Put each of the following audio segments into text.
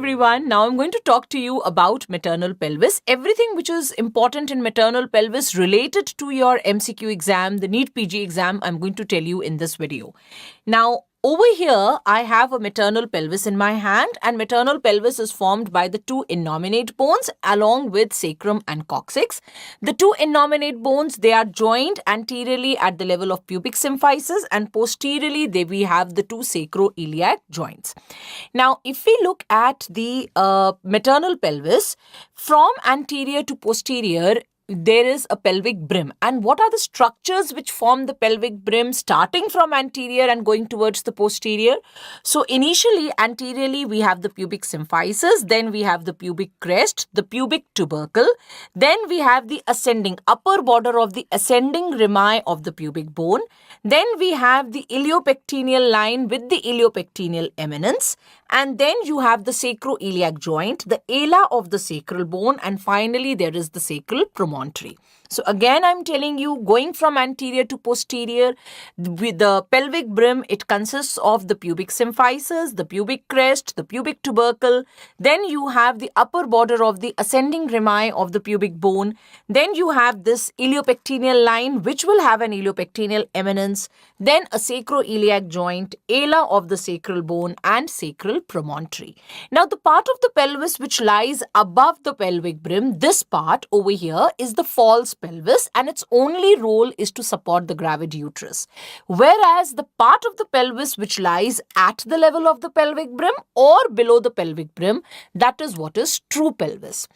everyone. Now I'm going to talk to you about maternal pelvis. Everything which is important in maternal pelvis related to your MCQ exam, the NEET PG exam, I'm going to tell you in this video. Now, over here, I have a maternal pelvis in my hand, and maternal pelvis is formed by the two innominate bones along with sacrum and coccyx. The two innominate bones, they are joined anteriorly at the level of pubic symphysis, and posteriorly we have the two sacroiliac joints. Now, if we look at the maternal pelvis, from anterior to posterior, there is a pelvic brim. And what are the structures which form the pelvic brim starting from anterior and going towards the posterior? So initially, anteriorly, we have the pubic symphysis, then we have the pubic crest, the pubic tubercle, then we have the ascending upper border of the ascending rami of the pubic bone, then we have the iliopectineal line with the iliopectineal eminence, and then you have the sacroiliac joint, the ala of the sacral bone, and finally there is the sacral promontory. So again, I'm telling you, going from anterior to posterior, with the pelvic brim, it consists of the pubic symphysis, the pubic crest, the pubic tubercle. Then you have the upper border of the ascending rami of the pubic bone. Then you have this iliopectineal line, which will have an iliopectineal eminence. Then a sacroiliac joint, ala of the sacral bone, and sacral promontory. Now, the part of the pelvis which lies above the pelvic brim, this part over here is the false pelvis, and its only role is to support the gravid uterus. Whereas the part of the pelvis which lies at the level of the pelvic brim or below the pelvic brim, that is what is true pelvis.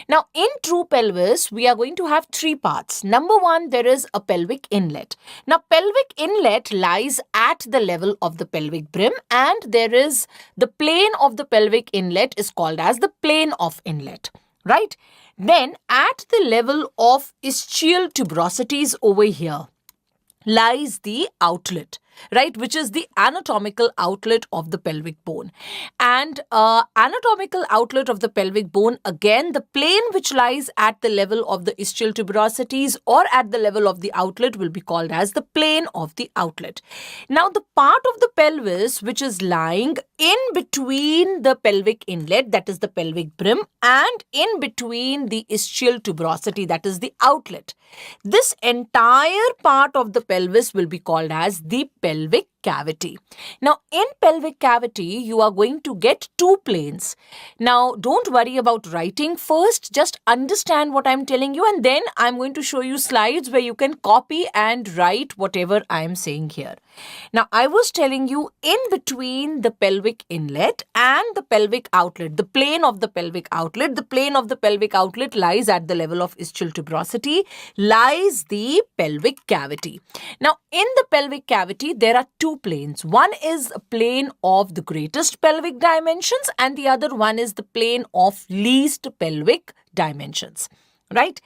Now, in true pelvis, we are going to have three parts. Number one, there is a pelvic inlet. Now, pelvic inlet lies at the level of the pelvic brim, and there is the plane of the pelvic inlet is called as the plane of inlet, right? Then at the level of ischial tuberosities over here lies the outlet, right, which is the anatomical outlet of the pelvic bone. And anatomical outlet of the pelvic bone, again, the plane which lies at the level of the ischial tuberosities or at the level of the outlet will be called as the plane of the outlet. Now, the part of the pelvis which is lying in between the pelvic inlet, that is the pelvic brim, and in between the ischial tuberosity, that is the outlet, this entire part of the pelvis will be called as the pelvic cavity. Now, in pelvic cavity, you are going to get two planes. Now, don't worry about writing. First, just understand what I'm telling you, and then I'm going to show you slides where you can copy and write whatever I'm saying here. Now, I was telling you, in between the pelvic inlet and the pelvic outlet, the plane of the pelvic outlet, lies at the level of ischial tuberosity, lies the pelvic cavity. Now, in the pelvic cavity, there are two planes. One is a plane of the greatest pelvic dimensions, and the other one is the plane of least pelvic dimensions. Right?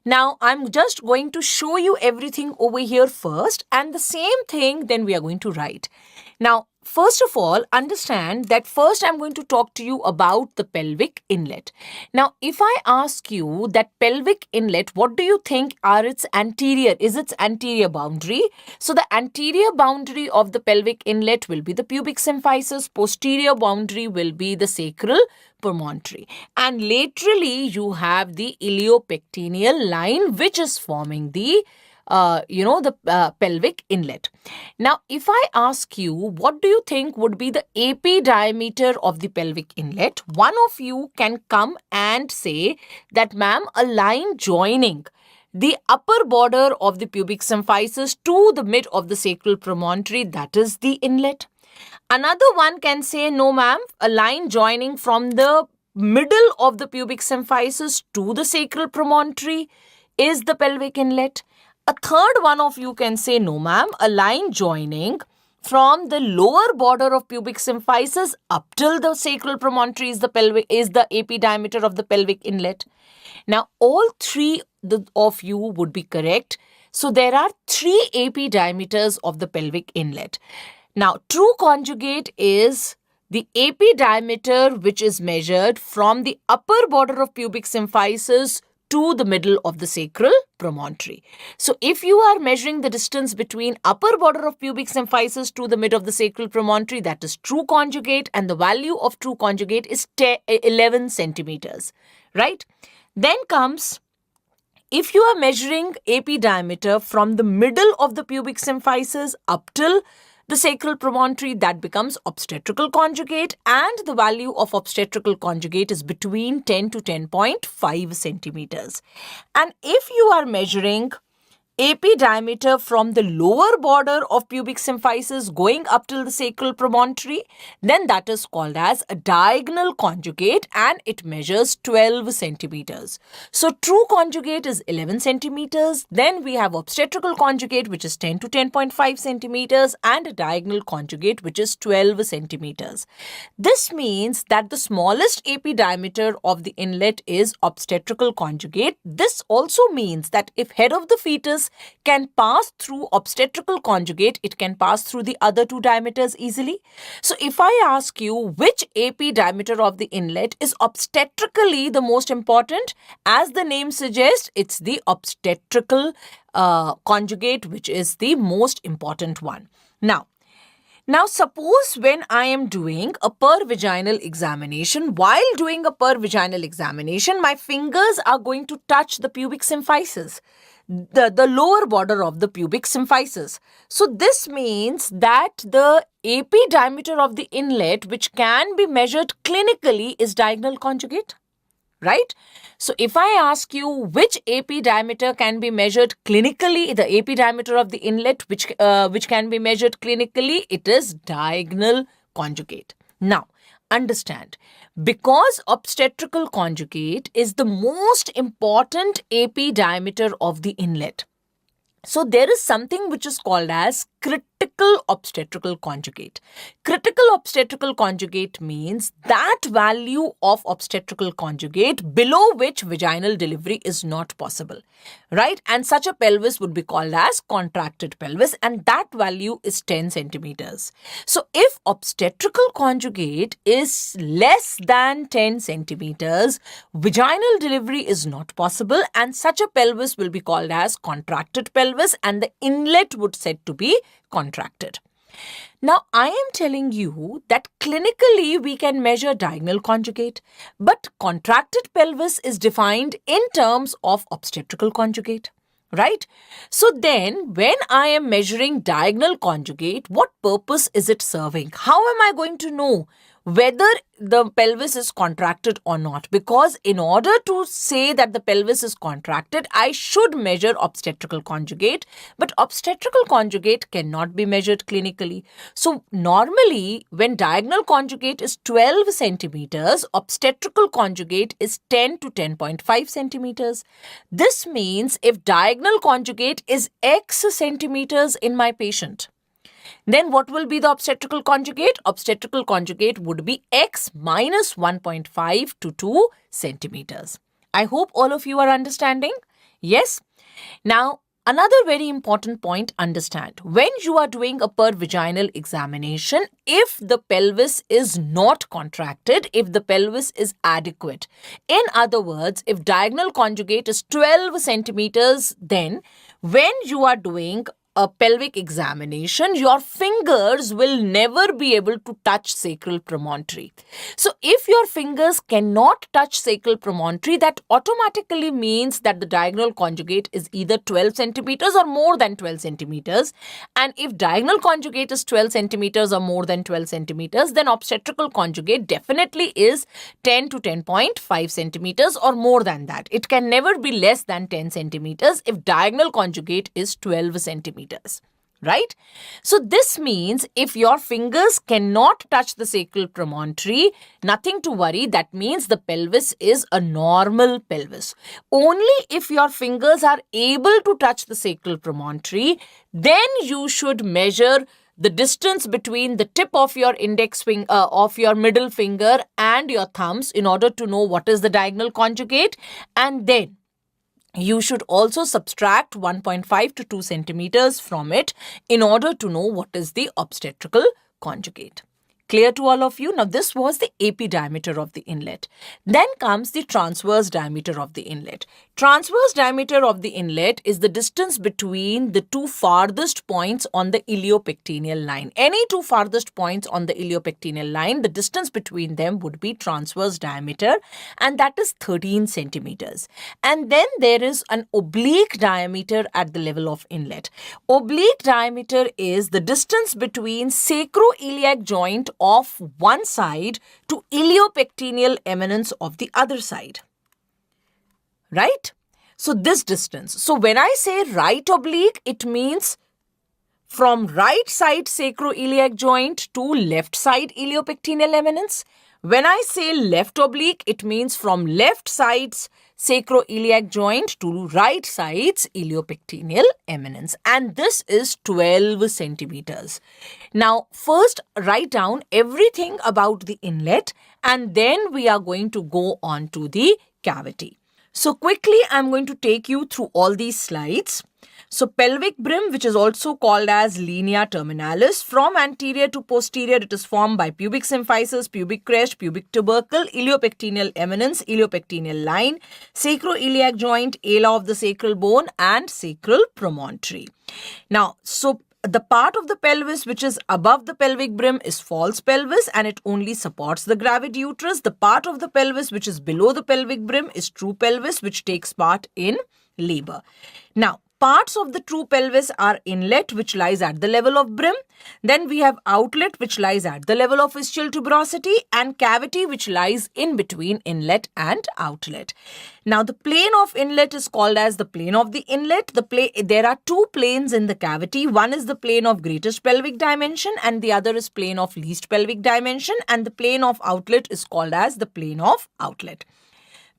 Now, I'm just going to show you everything over here first, and the same thing then we are going to write. Now, first of all, understand that first I'm going to talk to you about the pelvic inlet. Now, if I ask you that pelvic inlet, what do you think are its anterior? Is its anterior boundary? So, the anterior boundary of the pelvic inlet will be the pubic symphysis. Posterior boundary will be the sacral promontory. And laterally, you have the iliopectineal line, which is forming the pelvic inlet. Now, if I ask you, what do you think would be the AP diameter of the pelvic inlet? One of you can come and say that, ma'am, a line joining the upper border of the pubic symphysis to the mid of the sacral promontory, that is the inlet. Another one can say, no, ma'am, a line joining from the middle of the pubic symphysis to the sacral promontory is the pelvic inlet. A third one of you can say, no, ma'am, a line joining from the lower border of pubic symphysis up till the sacral promontory is the AP diameter of the pelvic inlet. Now, all three of you would be correct. So, there are three AP diameters of the pelvic inlet. Now, true conjugate is the AP diameter which is measured from the upper border of pubic symphysis to the middle of the sacral promontory. So if you are measuring the distance between upper border of pubic symphysis to the mid of the sacral promontory, that is true conjugate, and the value of true conjugate is 11 centimeters, right? Then comes, if you are measuring AP diameter from the middle of the pubic symphysis up till the sacral promontory, that becomes obstetrical conjugate, and the value of obstetrical conjugate is between 10 to 10.5 centimeters. And if you are measuring AP diameter from the lower border of pubic symphysis going up till the sacral promontory, then that is called as a diagonal conjugate, and it measures 12 centimeters. So true conjugate is 11 centimeters. Then we have obstetrical conjugate, which is 10 to 10.5 centimeters, and a diagonal conjugate, which is 12 centimeters. This means that the smallest AP diameter of the inlet is obstetrical conjugate. This also means that if head of the fetus can pass through obstetrical conjugate, it can pass through the other two diameters easily. So if I ask you which AP diameter of the inlet is obstetrically the most important, as the name suggests, it's the obstetrical conjugate, which is the most important one. Now, suppose when I am doing a per-vaginal examination, while doing a per-vaginal examination, my fingers are going to touch the pubic symphysis, the lower border of the pubic symphysis. So this means that the AP diameter of the inlet, which can be measured clinically, is diagonal conjugate, right? So if I ask you which AP diameter can be measured clinically, the AP diameter of the inlet which can be measured clinically, it is diagonal conjugate. Now, understand, because obstetrical conjugate is the most important AP diameter of the inlet, so there is something which is called as critical obstetrical conjugate. Critical obstetrical conjugate means that value of obstetrical conjugate below which vaginal delivery is not possible, right? And such a pelvis would be called as contracted pelvis, and that value is 10 centimeters. So if obstetrical conjugate is less than 10 centimeters, vaginal delivery is not possible, and such a pelvis will be called as contracted pelvis, and the inlet would said to be contracted. Now, I am telling you that clinically we can measure diagonal conjugate, but contracted pelvis is defined in terms of obstetrical conjugate, right? So then, when I am measuring diagonal conjugate, what purpose is it serving? How am I going to know whether the pelvis is contracted or not? Because in order to say that the pelvis is contracted, I should measure obstetrical conjugate, but obstetrical conjugate cannot be measured clinically. So normally, when diagonal conjugate is 12 centimeters, obstetrical conjugate is 10 to 10.5 centimeters. This means if diagonal conjugate is X centimeters in my patient, then what will be the obstetrical conjugate? Obstetrical conjugate would be X minus 1.5 to 2 centimeters. I hope all of you are understanding. Yes? Now, another very important point, understand. When you are doing a per-vaginal examination, if the pelvis is not contracted, if the pelvis is adequate, in other words, if diagonal conjugate is 12 centimeters, then when you are doing a pelvic examination, your fingers will never be able to touch sacral promontory. So if your fingers cannot touch sacral promontory, that automatically means that the diagonal conjugate is either 12 centimeters or more than 12 centimeters. And if diagonal conjugate is 12 centimeters or more than 12 centimeters, then obstetrical conjugate definitely is 10 to 10.5 centimeters or more than that. It can never be less than 10 centimeters if diagonal conjugate is 12 centimeters. Right? So this means if your fingers cannot touch the sacral promontory, nothing to worry. That means the pelvis is a normal pelvis. Only if your fingers are able to touch the sacral promontory, then you should measure the distance between the tip of your index finger, of your middle finger and your thumbs in order to know what is the diagonal conjugate, and then you should also subtract 1.5 to 2 centimeters from it in order to know what is the obstetrical conjugate. Clear to all of you? Now, this was the AP diameter of the inlet. Then comes the transverse diameter of the inlet. Transverse diameter of the inlet is the distance between the two farthest points on the iliopectineal line. Any two farthest points on the iliopectineal line, the distance between them would be transverse diameter, and that is 13 centimeters. And then there is an oblique diameter at the level of inlet. Oblique diameter is the distance between sacroiliac joint of one side to iliopectineal eminence of the other side. Right? So this distance. So when I say right oblique, it means from right side sacroiliac joint to left side iliopectineal eminence. When I say left oblique, it means from left side's sacroiliac joint to right side's iliopectineal eminence. And this is 12 centimeters. Now, first write down everything about the inlet, and then we are going to go on to the cavity. So quickly, I'm going to take you through all these slides. So pelvic brim, which is also called as linea terminalis, from anterior to posterior, it is formed by pubic symphysis, pubic crest, pubic tubercle, iliopectineal eminence, iliopectineal line, sacroiliac joint, ala of the sacral bone, and sacral promontory. Now, so the part of the pelvis which is above the pelvic brim is false pelvis, and it only supports the gravid uterus. The part of the pelvis which is below the pelvic brim is true pelvis, which takes part in labor. Now, parts of the true pelvis are inlet, which lies at the level of brim. Then we have outlet, which lies at the level of ischial tuberosity, and cavity, which lies in between inlet and outlet. Now, the plane of inlet is called as the plane of the inlet. There are two planes in the cavity. One is the plane of greatest pelvic dimension, and the other is plane of least pelvic dimension. And the plane of outlet is called as the plane of outlet.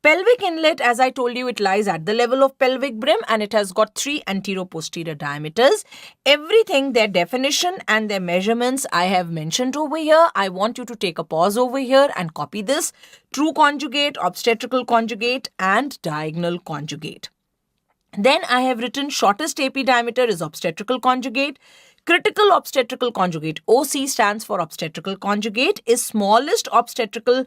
Pelvic inlet, as I told you, it lies at the level of pelvic brim, and it has got 3 antero-posterior diameters. Everything, their definition and their measurements I have mentioned over here. I want you to take a pause over here and copy this. True conjugate, obstetrical conjugate, and diagonal conjugate. Then I have written shortest AP diameter is obstetrical conjugate. Critical obstetrical conjugate, OC stands for obstetrical conjugate, is smallest obstetrical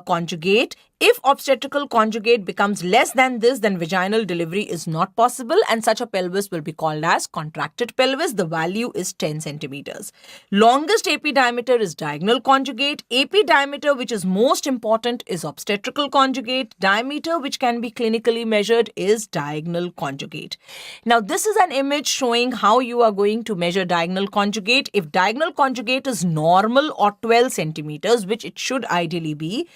conjugate. If obstetrical conjugate becomes less than this, then vaginal delivery is not possible, and such a pelvis will be called as contracted pelvis. The value is 10 centimeters. Longest AP diameter is diagonal conjugate. AP diameter, which is most important, is obstetrical conjugate. Diameter, which can be clinically measured, is diagonal conjugate. Now, this is an image showing how you are going to measure diagonal conjugate. If diagonal conjugate is normal or 12 centimeters, which it should ideally be,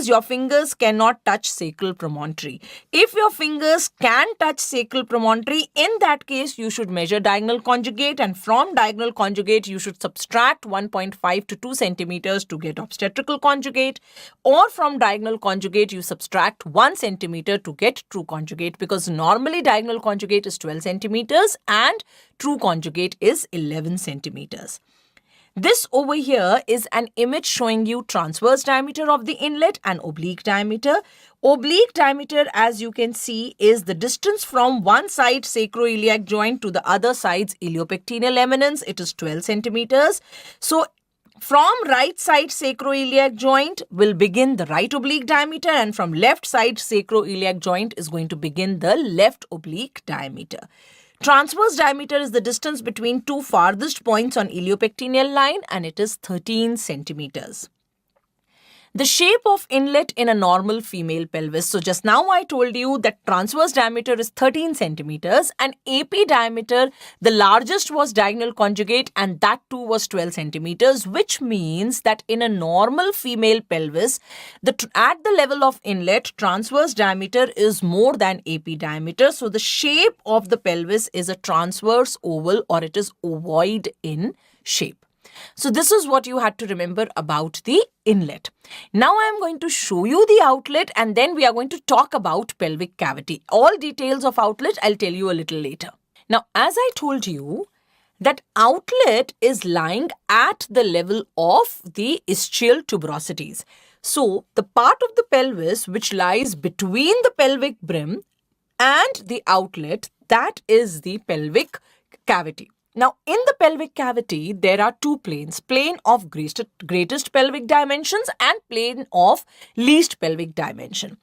your fingers cannot touch sacral promontory. If your fingers can touch sacral promontory, in that case, you should measure diagonal conjugate, and from diagonal conjugate, you should subtract 1.5 to 2 centimeters to get obstetrical conjugate, or from diagonal conjugate, you subtract 1 centimeter to get true conjugate, because normally diagonal conjugate is 12 centimeters and true conjugate is 11 centimeters. This over here is an image showing you transverse diameter of the inlet and oblique diameter. Oblique diameter, as you can see, is the distance from one side sacroiliac joint to the other side's iliopectineal eminence. It is 12 centimeters. So, from right side sacroiliac joint will begin the right oblique diameter, and from left side sacroiliac joint is going to begin the left oblique diameter. Transverse diameter is the distance between two farthest points on iliopectineal line, and it is 13 centimeters. The shape of inlet in a normal female pelvis. So just now I told you that transverse diameter is 13 centimeters and AP diameter, the largest was diagonal conjugate, and that too was 12 centimeters, which means that in a normal female pelvis, at the level of inlet, transverse diameter is more than AP diameter. So the shape of the pelvis is a transverse oval, or it is ovoid in shape. So this is what you had to remember about the inlet. Now I am going to show you the outlet, and then we are going to talk about pelvic cavity. All details of outlet I'll tell you a little later. Now, as I told you, that outlet is lying at the level of the ischial tuberosities. So the part of the pelvis which lies between the pelvic brim and the outlet, that is the pelvic cavity. Now, in the pelvic cavity, there are two planes, plane of greatest pelvic dimensions and plane of least pelvic dimension.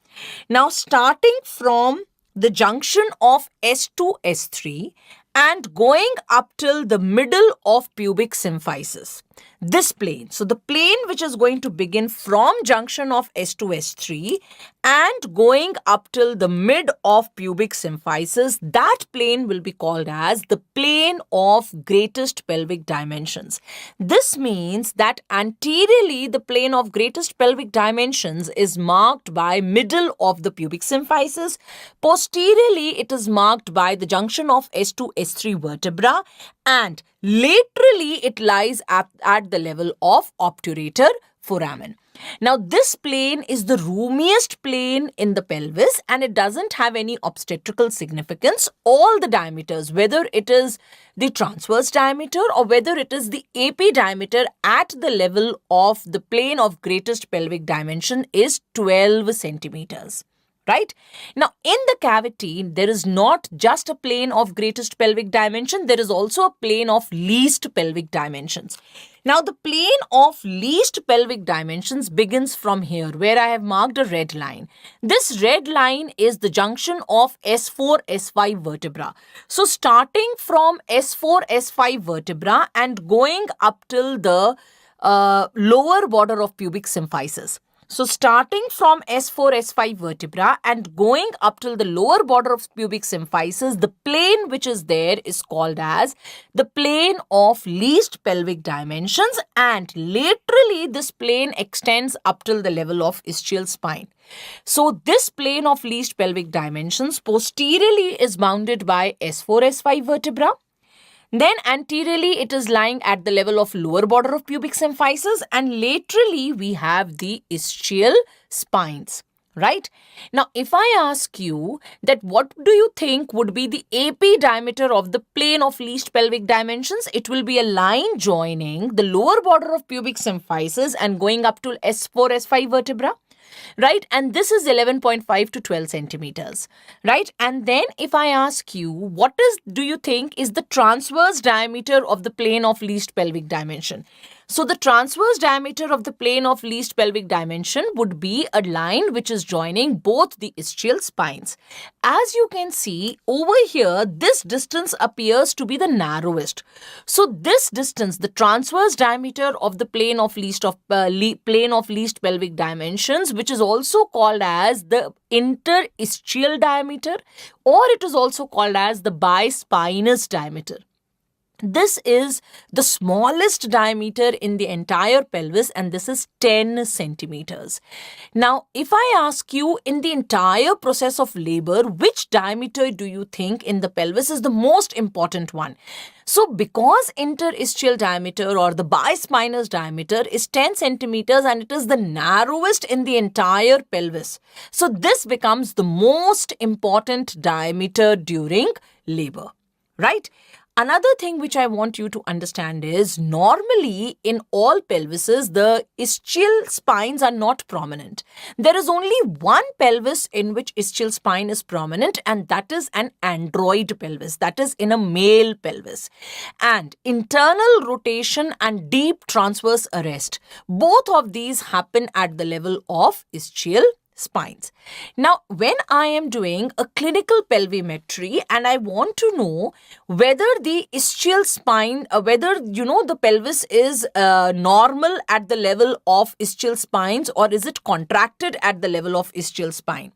Now, starting from the junction of S2, S3 and going up till the middle of pubic symphysis, this plane. So, the plane which is going to begin from junction of S2, S3 and going up till the mid of pubic symphysis, that plane will be called as the plane of greatest pelvic dimensions. This means that anteriorly the plane of greatest pelvic dimensions is marked by middle of the pubic symphysis. Posteriorly, it is marked by the junction of S2, S3 vertebra, and laterally it lies at the level of obturator foramen. Now, this plane is the roomiest plane in the pelvis and it doesn't have any obstetrical significance. All the diameters, whether it is the transverse diameter or whether it is the AP diameter at the level of the plane of greatest pelvic dimension, is 12 centimeters. Right? Now, in the cavity, there is not just a plane of greatest pelvic dimension, there is also a plane of least pelvic dimensions. Now, the plane of least pelvic dimensions begins from here, where I have marked a red line. This red line is the junction of S4, S5 vertebra. So, starting from S4, S5 vertebra and going up till the lower border of pubic symphysis. So, starting from S4, S5 vertebra and going up till the lower border of pubic symphysis, the plane which is there is called as the plane of least pelvic dimensions, and laterally this plane extends up till the level of ischial spine. So, this plane of least pelvic dimensions posteriorly is bounded by S4, S5 vertebra. Then anteriorly it is lying at the level of lower border of pubic symphysis, and laterally we have the ischial spines. Right? Now, if I ask you that what do you think would be the AP diameter of the plane of least pelvic dimensions, it will be a line joining the lower border of pubic symphysis and going up to S4, S5 vertebra. Right? And this is 11.5 to 12 centimeters. Right? And then if I ask you, what do you think is the transverse diameter of the plane of least pelvic dimension? So the transverse diameter of the plane of least pelvic dimension would be a line which is joining both the ischial spines. As you can see over here, this distance appears to be the narrowest. So this distance, the transverse diameter of the plane of least pelvic dimensions, which is also called as the interischial diameter, or it is also called as the bispinous diameter. This is the smallest diameter in the entire pelvis, and this is 10 centimeters. Now, if I ask you in the entire process of labor, which diameter do you think in the pelvis is the most important one? So, because interischial diameter or the bispinous diameter is 10 centimeters and it is the narrowest in the entire pelvis, so this becomes the most important diameter during labor, right? Another thing which I want you to understand is normally in all pelvises, the ischial spines are not prominent. There is only one pelvis in which ischial spine is prominent, and that is an android pelvis, that is in a male pelvis. And internal rotation and deep transverse arrest, both of these happen at the level of ischial spines. Now, when I am doing a clinical pelvimetry and I want to know whether the ischial spine, whether the pelvis is normal at the level of ischial spines or is it contracted at the level of ischial spine.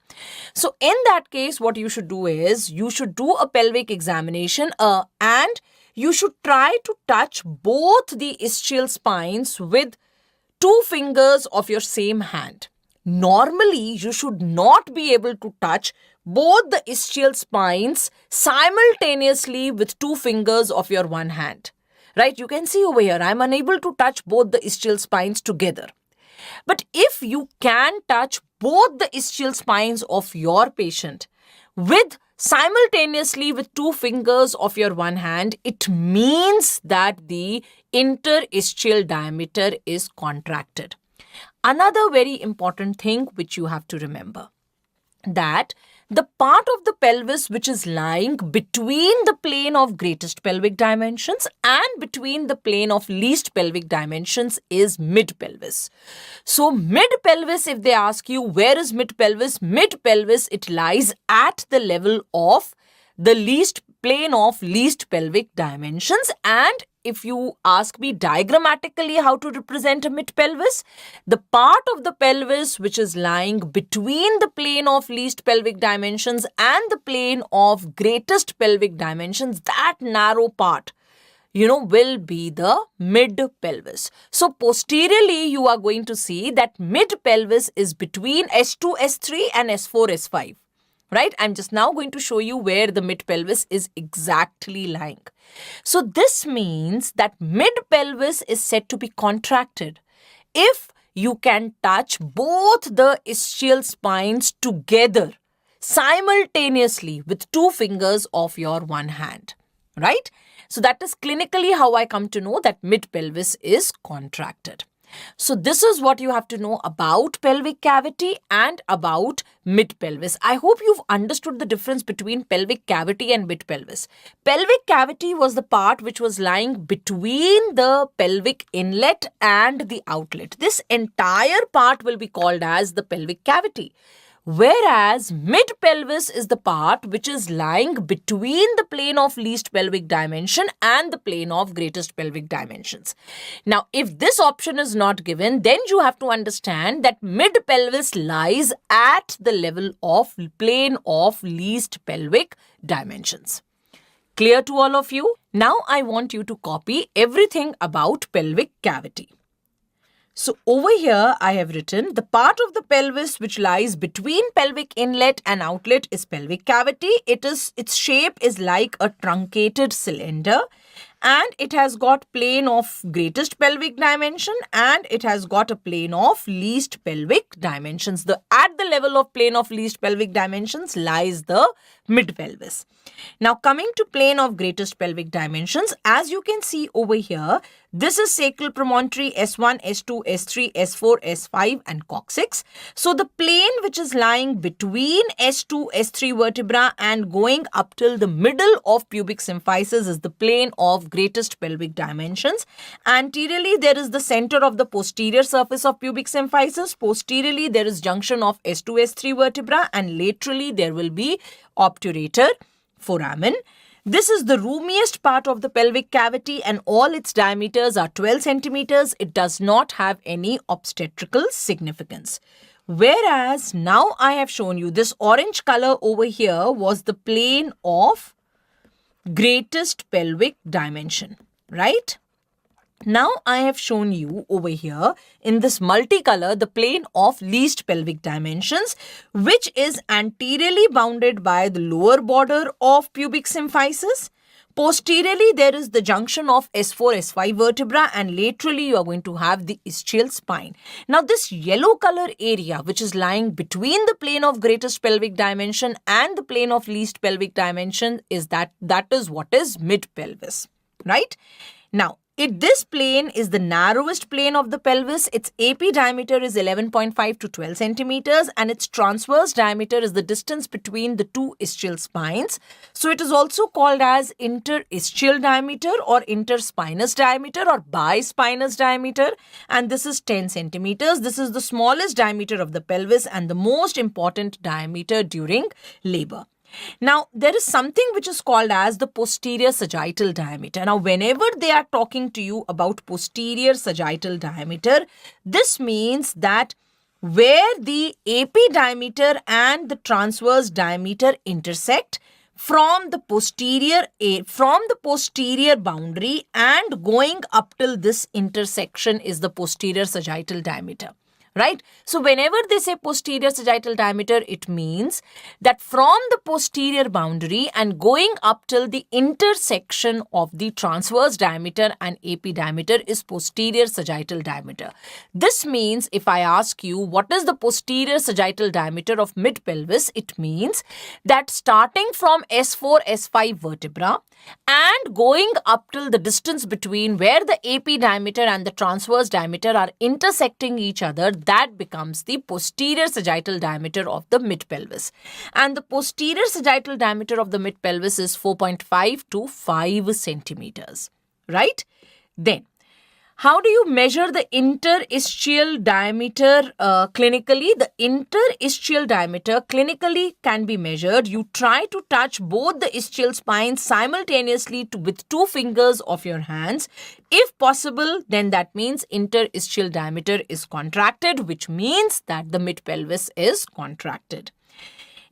So, in that case, what you should do is you should do a pelvic examination and you should try to touch both the ischial spines with 2 fingers of your same hand. Normally, you should not be able to touch both the ischial spines simultaneously with 2 fingers of your one hand. Right? You can see over here, I am unable to touch both the ischial spines together. But if you can touch both the ischial spines of your patient with simultaneously with 2 fingers of your one hand, it means that the interischial diameter is contracted. Another very important thing which you have to remember, that the part of the pelvis which is lying between the plane of greatest pelvic dimensions and between the plane of least pelvic dimensions is mid-pelvis. So mid-pelvis, if they ask you where is mid-pelvis, mid-pelvis, it lies at the level of the least plane of least pelvic dimensions. And if you ask me diagrammatically how to represent a mid-pelvis, the part of the pelvis which is lying between the plane of least pelvic dimensions and the plane of greatest pelvic dimensions, that narrow part, will be the mid-pelvis. So posteriorly, you are going to see that mid-pelvis is between S2, S3 and S4, S5. Right? I'm just now going to show you where the mid-pelvis is exactly lying. So this means that mid-pelvis is said to be contracted if you can touch both the ischial spines together simultaneously with 2 fingers of your one hand. Right? So that is clinically how I come to know that mid-pelvis is contracted. So this is what you have to know about pelvic cavity and about mid-pelvis. I hope you've understood the difference between pelvic cavity and mid-pelvis. Pelvic cavity was the part which was lying between the pelvic inlet and the outlet. This entire part will be called as the pelvic cavity. Whereas mid-pelvis is the part which is lying between the plane of least pelvic dimension and the plane of greatest pelvic dimensions. Now, if this option is not given, then you have to understand that mid-pelvis lies at the level of plane of least pelvic dimensions. Clear to all of you? Now, I want you to copy everything about pelvic cavity. So over here, I have written the part of the pelvis which lies between pelvic inlet and outlet is pelvic cavity. Its shape is like a truncated cylinder, and it has got plane of greatest pelvic dimension and it has got a plane of least pelvic dimensions. At the level of plane of least pelvic dimensions lies the mid-pelvis. Now coming to plane of greatest pelvic dimensions, as you can see over here, this is sacral promontory S1, S2, S3, S4, S5 and coccyx. So the plane which is lying between S2, S3 vertebra and going up till the middle of pubic symphysis is the plane of greatest pelvic dimensions. Anteriorly, there is the center of the posterior surface of pubic symphysis. Posteriorly, there is junction of S2, S3 vertebra, and laterally there will be obturator foramen. This is the roomiest part of the pelvic cavity and all its diameters are 12 centimeters. It does not have any obstetrical significance. Whereas now I have shown you this orange color over here was the plane of greatest pelvic dimension, right? Now I have shown you over here in this multicolor the plane of least pelvic dimensions, which is anteriorly bounded by the lower border of pubic symphysis. Posteriorly, there is the junction of S4, S5 vertebra, and laterally you are going to have the ischial spine. Now this yellow color area which is lying between the plane of greatest pelvic dimension and the plane of least pelvic dimension is that is what is mid-pelvis, right? Now, this plane is the narrowest plane of the pelvis. Its AP diameter is 11.5 to 12 centimeters and its transverse diameter is the distance between the two ischial spines. So it is also called as interischial diameter or interspinous diameter or bispinous diameter, and this is 10 centimeters. This is the smallest diameter of the pelvis and the most important diameter during labor. Now, there is something which is called as the posterior sagittal diameter. Now, whenever they are talking to you about posterior sagittal diameter, this means that where the AP diameter and the transverse diameter intersect from the posterior boundary and going up till this intersection is the posterior sagittal diameter. Right? So whenever they say posterior sagittal diameter, it means that from the posterior boundary and going up till the intersection of the transverse diameter and AP diameter is posterior sagittal diameter. This means if I ask you what is the posterior sagittal diameter of mid-pelvis, it means that starting from S4, S5 vertebra and going up till the distance between where the AP diameter and the transverse diameter are intersecting each other, that becomes the posterior sagittal diameter of the mid-pelvis. And the posterior sagittal diameter of the mid-pelvis is 4.5 to 5 centimeters, right? Then, how do you measure the interischial diameter clinically? The interischial diameter clinically can be measured. You try to touch both the ischial spines simultaneously with 2 fingers of your hands. If possible, then that means interischial diameter is contracted, which means that the mid-pelvis is contracted.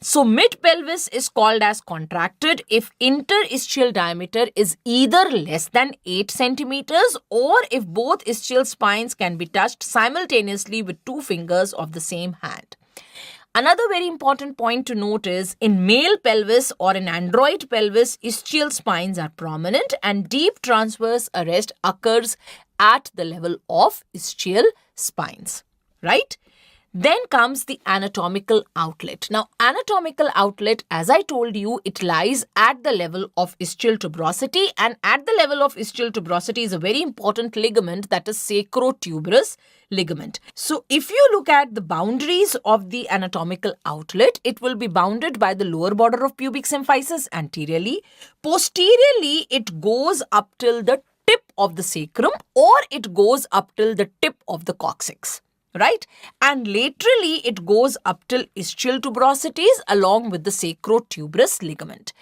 So mid-pelvis is called as contracted if interischial diameter is either less than 8 centimeters or if both ischial spines can be touched simultaneously with 2 fingers of the same hand. Another very important point to note is in male pelvis or in android pelvis, ischial spines are prominent and deep transverse arrest occurs at the level of ischial spines, right? Then comes the anatomical outlet. Now, anatomical outlet, as I told you, it lies at the level of ischial tuberosity, and at the level of ischial tuberosity is a very important ligament, that is sacrotuberous ligament. So, if you look at the boundaries of the anatomical outlet, it will be bounded by the lower border of pubic symphysis anteriorly. Posteriorly, it goes up till the tip of the sacrum or it goes up till the tip of the coccyx, right? And laterally, it goes up till ischial tuberosities along with the sacrotuberous ligament.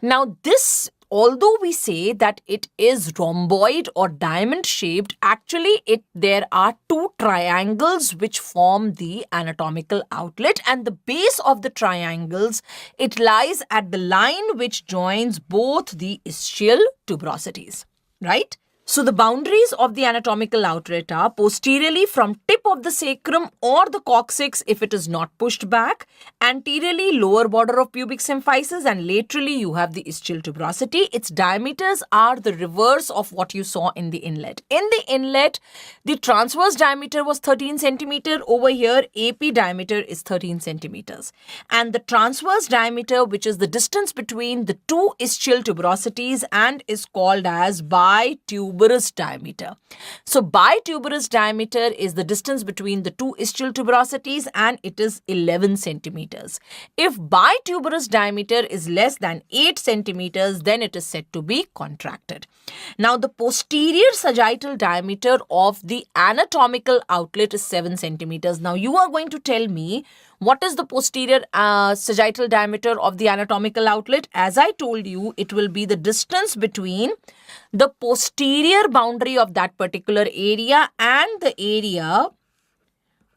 Now, this, although we say that it is rhomboid or diamond shaped, actually there are 2 triangles which form the anatomical outlet, and the base of the triangles, it lies at the line which joins both the ischial tuberosities, right? So the boundaries of the anatomical outlet are posteriorly from tip of the sacrum or the coccyx if it is not pushed back, anteriorly lower border of pubic symphysis, and laterally you have the ischial tuberosity. Its diameters are the reverse of what you saw in the inlet. In the inlet, the transverse diameter was 13 centimeter. Over here, AP diameter is 13 centimeters. And the transverse diameter, which is the distance between the 2 ischial tuberosities and is called as bituberous diameter. So bituberous diameter is the distance between the 2 ischial tuberosities and it is 11 centimeters. If bituberous diameter is less than 8 centimeters, then it is said to be contracted. Now the posterior sagittal diameter of the anatomical outlet is 7 centimeters. Now you are going to tell me, what is the posterior sagittal diameter of the anatomical outlet? As I told you, it will be the distance between the posterior boundary of that particular area and the area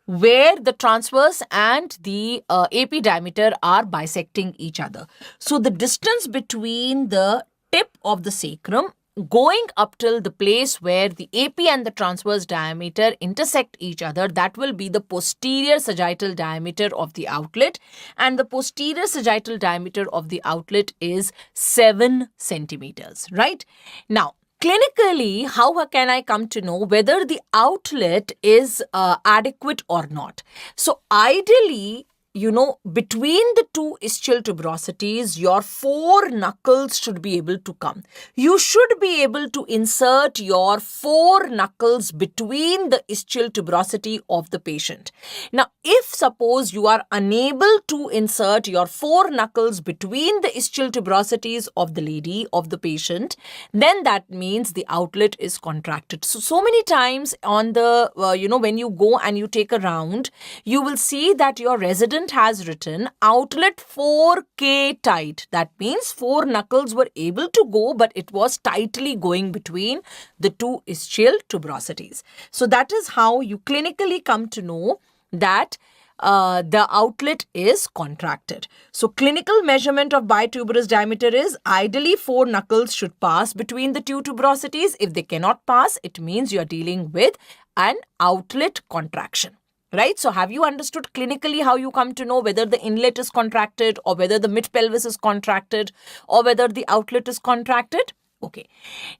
where the transverse and the AP diameter are bisecting each other. So the distance between the tip of the sacrum going up till the place where the AP and the transverse diameter intersect each other, that will be the posterior sagittal diameter of the outlet, and the posterior sagittal diameter of the outlet is 7 centimeters, right? Now, clinically, how can I come to know whether the outlet is adequate or not? So, ideally, between the 2 ischial tuberosities, your 4 knuckles should be able to come. You should be able to insert your 4 knuckles between the ischial tuberosity of the patient. Now, if suppose you are unable to insert your 4 knuckles between the ischial tuberosities of the lady, of the patient, then that means the outlet is contracted. So many times on the, when you go and you take a round, you will see that your resident has written outlet 4K tight. That means 4 knuckles were able to go, but it was tightly going between the 2 ischial tuberosities. So that is how you clinically come to know that the outlet is contracted. So clinical measurement of bituberous diameter is ideally 4 knuckles should pass between the 2 tuberosities. If they cannot pass, it means you are dealing with an outlet contraction. Right? So have you understood clinically how you come to know whether the inlet is contracted or whether the mid-pelvis is contracted or whether the outlet is contracted? Okay.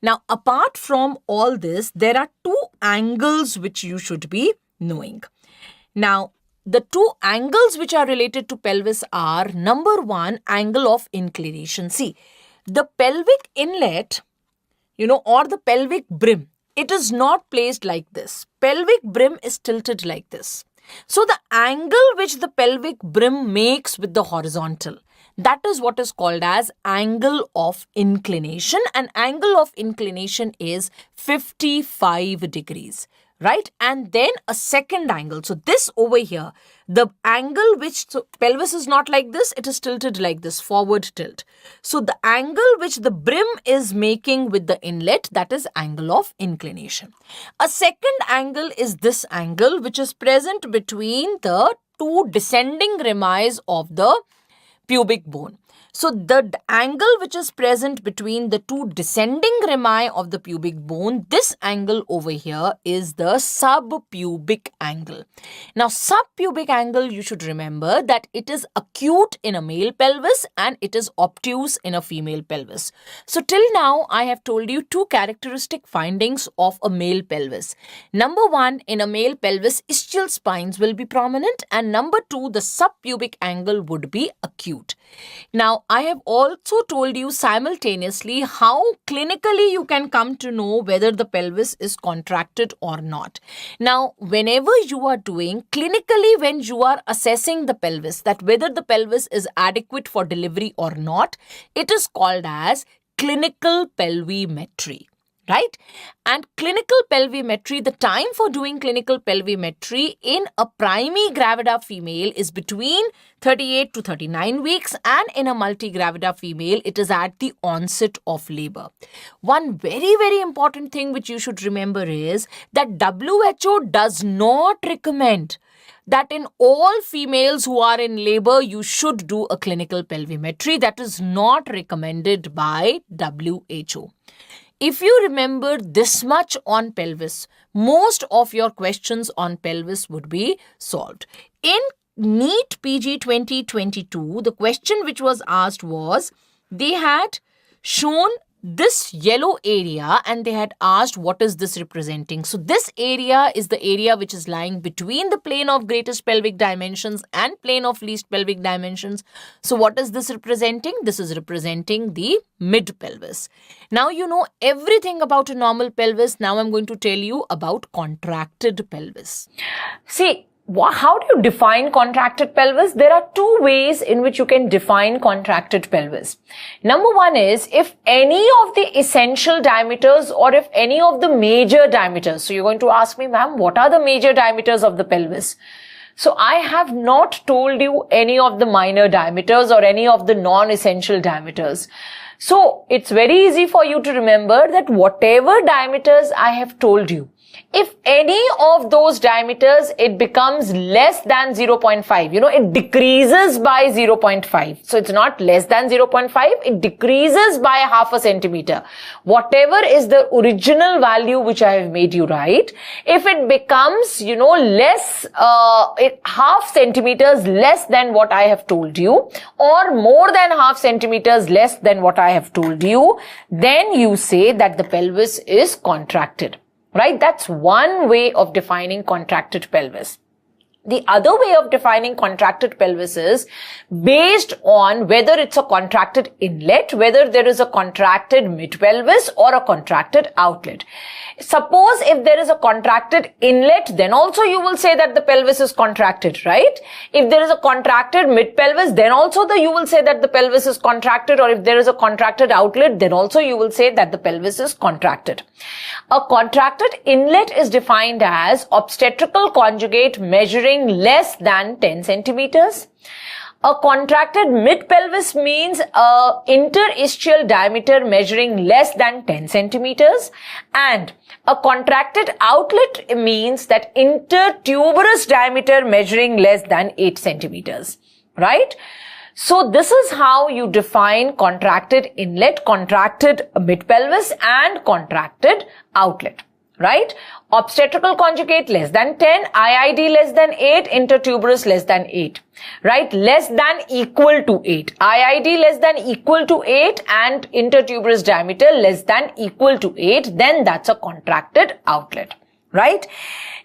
Now, apart from all this, there are 2 angles which you should be knowing. Now, the 2 angles which are related to pelvis are, number 1, angle of inclination. See, the pelvic inlet, or the pelvic brim, it is not placed like this. Pelvic brim is tilted like this. So the angle which the pelvic brim makes with the horizontal, that is what is called as angle of inclination. And angle of inclination is 55 degrees, right? And then a second angle. So this over here, the angle which, so pelvis is not like this, it is tilted like this, forward tilt. So the angle which the brim is making with the inlet, that is angle of inclination. A second angle is this angle which is present between the two descending rami of the pubic bone. So the angle which is present between the two descending rami of the pubic bone, this angle over here is the subpubic angle. Now subpubic angle, you should remember that it is acute in a male pelvis and it is obtuse in a female pelvis. So till now I have told you two characteristic findings of a male pelvis. Number one, in a male pelvis ischial spines will be prominent, and number two, the subpubic angle would be acute. Now, I have also told you simultaneously how clinically you can come to know whether the pelvis is contracted or not. Now, whenever you are doing clinically, when you are assessing the pelvis, that whether the pelvis is adequate for delivery or not, it is called as clinical pelvimetry. Right? And clinical pelvimetry, the time for doing clinical pelvimetry in a primigravida female is between 38 to 39 weeks, and in a multigravida female, it is at the onset of labor. One very, very important thing which you should remember is that WHO does not recommend that in all females who are in labor, you should do a clinical pelvimetry. That is not recommended by WHO. If you remember this much on pelvis, most of your questions on pelvis would be solved. In NEET PG 2022, the question which was asked was, they had shown this yellow area and they had asked what is this representing. So this area is the area which is lying between the plane of greatest pelvic dimensions and plane of least pelvic dimensions. So what is this representing? This is representing the mid pelvis. Now you know everything about a normal pelvis. Now I'm going to tell you about contracted pelvis. See, how do you define contracted pelvis? There are two ways in which you can define contracted pelvis. Number one is if any of the essential diameters or if any of the major diameters. So you're going to ask me, ma'am, what are the major diameters of the pelvis? So I have not told you any of the minor diameters or any of the non-essential diameters. So it's very easy for you to remember that whatever diameters I have told you, if any of those diameters, it becomes less than 0.5, it decreases by 0.5. So it's not less than 0.5, it decreases by half a centimeter. Whatever is the original value which I have made you write, if it becomes, less, half centimeters less than what I have told you, or more than half centimeters less than what I have told you, then you say that the pelvis is contracted. Right? That's one way of defining contracted pelvis. The other way of defining contracted pelvis is based on whether it's a contracted inlet, whether there is a contracted mid-pelvis or a contracted outlet. Suppose if there is a contracted inlet, then also you will say that the pelvis is contracted, right? If there is a contracted mid-pelvis, then also you will say that the pelvis is contracted, or if there is a contracted outlet, then also you will say that the pelvis is contracted. A contracted inlet is defined as obstetrical conjugate measuring less than 10 centimeters. A contracted mid-pelvis means interischial diameter measuring less than 10 centimeters. And a contracted outlet means that intertuberous diameter measuring less than 8 centimeters. Right? So this is how you define contracted inlet, contracted mid-pelvis and contracted outlet. Right? Obstetrical conjugate less than 10, IID less than 8, intertuberous less than 8. Right? Less than equal to 8. IID less than equal to 8 and intertuberous diameter less than equal to 8, then that's a contracted outlet. Right?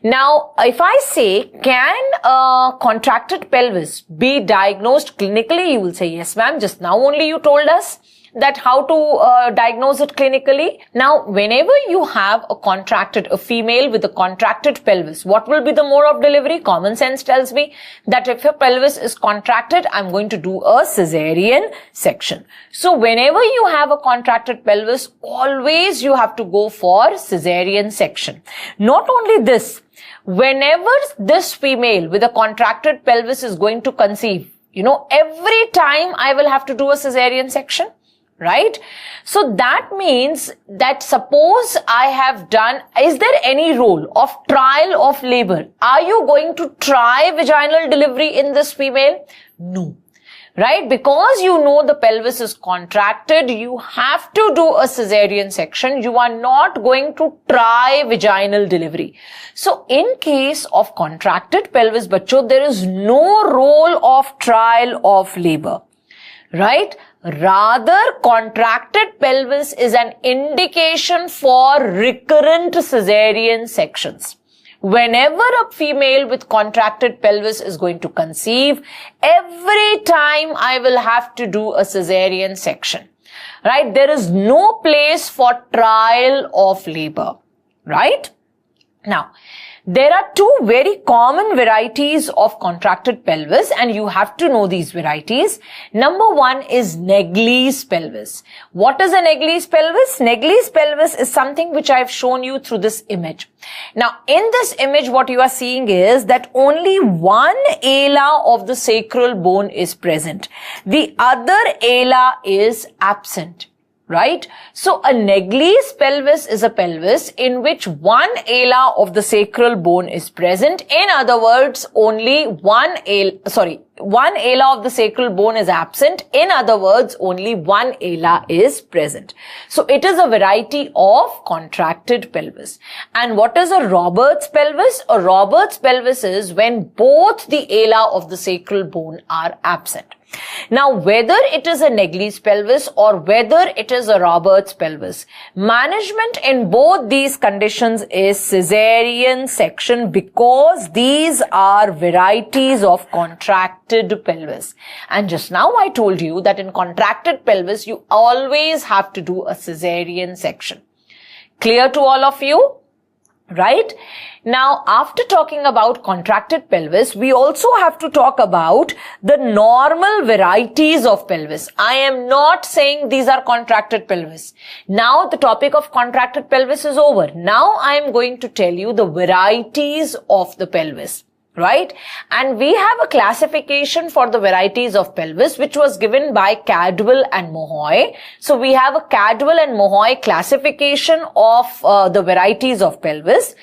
Now, if I say, can a contracted pelvis be diagnosed clinically? You will say, yes, ma'am, just now only you told us that how to diagnose it clinically. Now, whenever you have a female with a contracted pelvis, what will be the mode of delivery? Common sense tells me that if your pelvis is contracted, I'm going to do a cesarean section. So whenever you have a contracted pelvis, always you have to go for cesarean section. Not only this, whenever this female with a contracted pelvis is going to conceive, every time I will have to do a cesarean section, right? So that means that suppose I have done, is there any role of trial of labor? Are you going to try vaginal delivery in this female? No. Right? Because the pelvis is contracted, you have to do a cesarean section. You are not going to try vaginal delivery. So in case of contracted pelvis, bachcho, there is no role of trial of labor. Right? Rather, contracted pelvis is an indication for recurrent cesarean sections. Whenever a female with contracted pelvis is going to conceive, every time I will have to do a cesarean section, right? There is no place for trial of labor, right? Now, there are two very common varieties of contracted pelvis, and you have to know these varieties. Number one is Naegeli's pelvis. What is a Naegeli's pelvis? Naegeli's pelvis is something which I have shown you through this image. Now, in this image, what you are seeing is that only one ala of the sacral bone is present. The other ala is absent. Right? So a Naegeli's pelvis is a pelvis in which one ala of the sacral bone is present. In other words, only one ala of the sacral bone is absent. In other words, only one ala is present. So it is a variety of contracted pelvis. And what is a Robert's pelvis? A Robert's pelvis is when both the ala of the sacral bone are absent. Now, whether it is a Naegeli's pelvis or whether it is a Robert's pelvis, management in both these conditions is cesarean section because these are varieties of contracted pelvis. And just now I told you that in contracted pelvis, you always have to do a cesarean section. Clear to all of you? Right? Now, after talking about contracted pelvis, we also have to talk about the normal varieties of pelvis. I am not saying these are contracted pelvis. Now, the topic of contracted pelvis is over. Now, I am going to tell you the varieties of the pelvis. Right? And we have a classification for the varieties of pelvis which was given by Cadwell and Mohoy. So we have a Cadwell and Mohoy classification of the varieties of pelvis.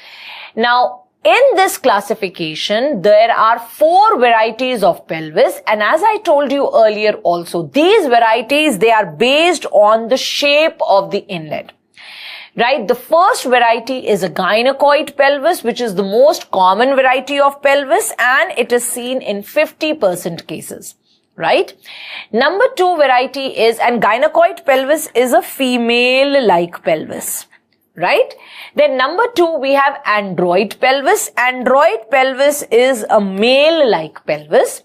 Now, in this classification, there are 4 varieties of pelvis, and as I told you earlier also, these varieties, they are based on the shape of the inlet. Right? The first variety is a gynecoid pelvis, which is the most common variety of pelvis, and it is seen in 50% cases. Right? Number 2 variety is, and gynecoid pelvis is a female-like pelvis. Right? Then number 2, we have android pelvis. Android pelvis is a male-like pelvis,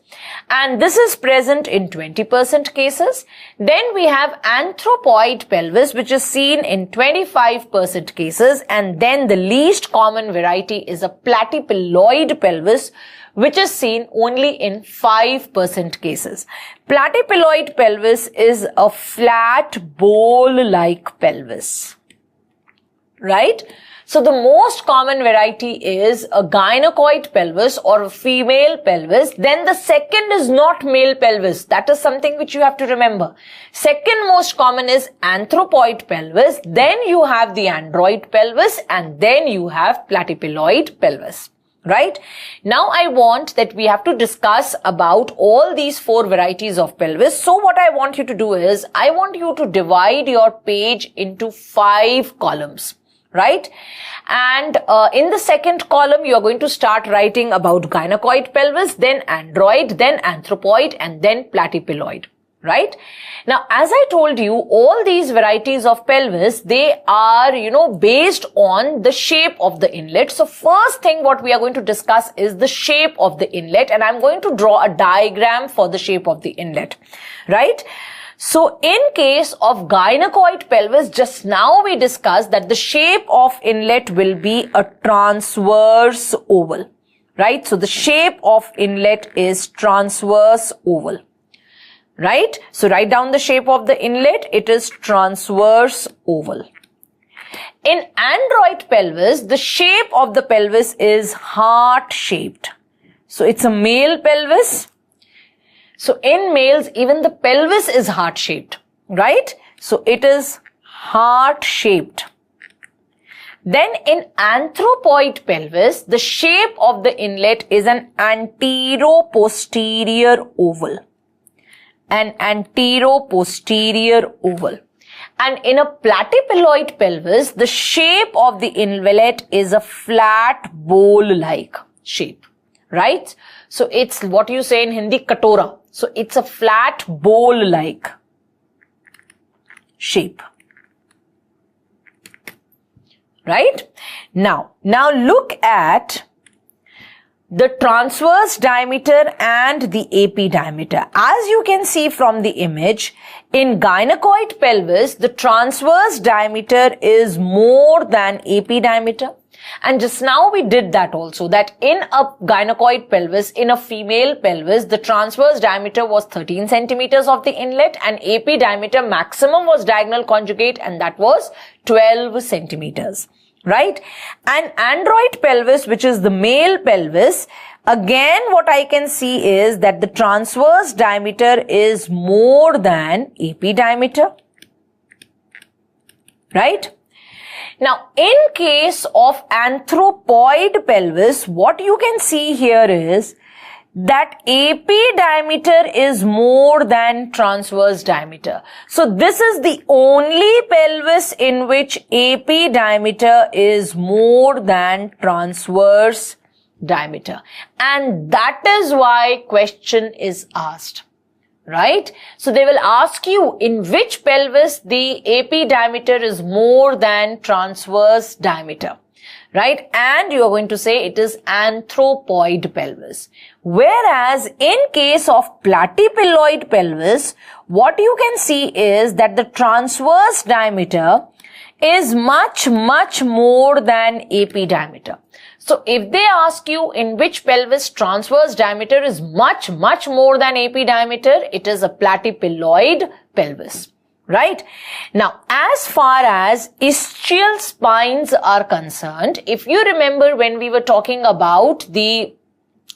and this is present in 20% cases. Then we have anthropoid pelvis, which is seen in 25% cases. And then the least common variety is a platyploid pelvis, which is seen only in 5% cases. Platyploid pelvis is a flat bowl-like pelvis. Right? So the most common variety is a gynecoid pelvis or a female pelvis. Then the second is not male pelvis. That is something which you have to remember. Second most common is anthropoid pelvis. Then you have the android pelvis, and then you have platyploid pelvis. Right? Now I want that we have to discuss about all these 4 varieties of pelvis. So what I want you to do is, I want you to divide your page into 5 columns. Right? And in the second column, you are going to start writing about gynecoid pelvis, then android, then anthropoid, and then platyploid. Right? Now, as I told you, all these varieties of pelvis, they are, based on the shape of the inlet. So first thing what we are going to discuss is the shape of the inlet, and I'm going to draw a diagram for the shape of the inlet. Right? So in case of gynecoid pelvis, just now we discussed that the shape of inlet will be a transverse oval, right? So the shape of inlet is transverse oval, right? So write down the shape of the inlet. It is transverse oval. In android pelvis, the shape of the pelvis is heart-shaped. So it's a male pelvis. So in males, even the pelvis is heart-shaped, right? So it is heart-shaped. Then in anthropoid pelvis, the shape of the inlet is an antero-posterior oval. An antero-posterior oval. And in a platyploid pelvis, the shape of the inlet is a flat bowl-like shape, right? So it's what you say in Hindi, katora. So it's a flat bowl-like shape, right? Now look at the transverse diameter and the AP diameter. As you can see from the image, in gynecoid pelvis, the transverse diameter is more than AP diameter. And just now we did that also, that in a gynecoid pelvis, in a female pelvis, the transverse diameter was 13 centimeters of the inlet and AP diameter maximum was diagonal conjugate, and that was 12 centimeters. Right? And android pelvis, which is the male pelvis, again what I can see is that the transverse diameter is more than AP diameter. Right? Now, in case of anthropoid pelvis, what you can see here is that AP diameter is more than transverse diameter. So this is the only pelvis in which AP diameter is more than transverse diameter. And that is why question is asked, right? So they will ask you in which pelvis the AP diameter is more than transverse diameter, right? And you are going to say it is anthropoid pelvis. Whereas in case of platyploid pelvis, what you can see is that the transverse diameter is much more than AP diameter. So if they ask you in which pelvis transverse diameter is much more than AP diameter, it is a platyploid pelvis. Right? Now, as far as ischial spines are concerned, if you remember when we were talking about the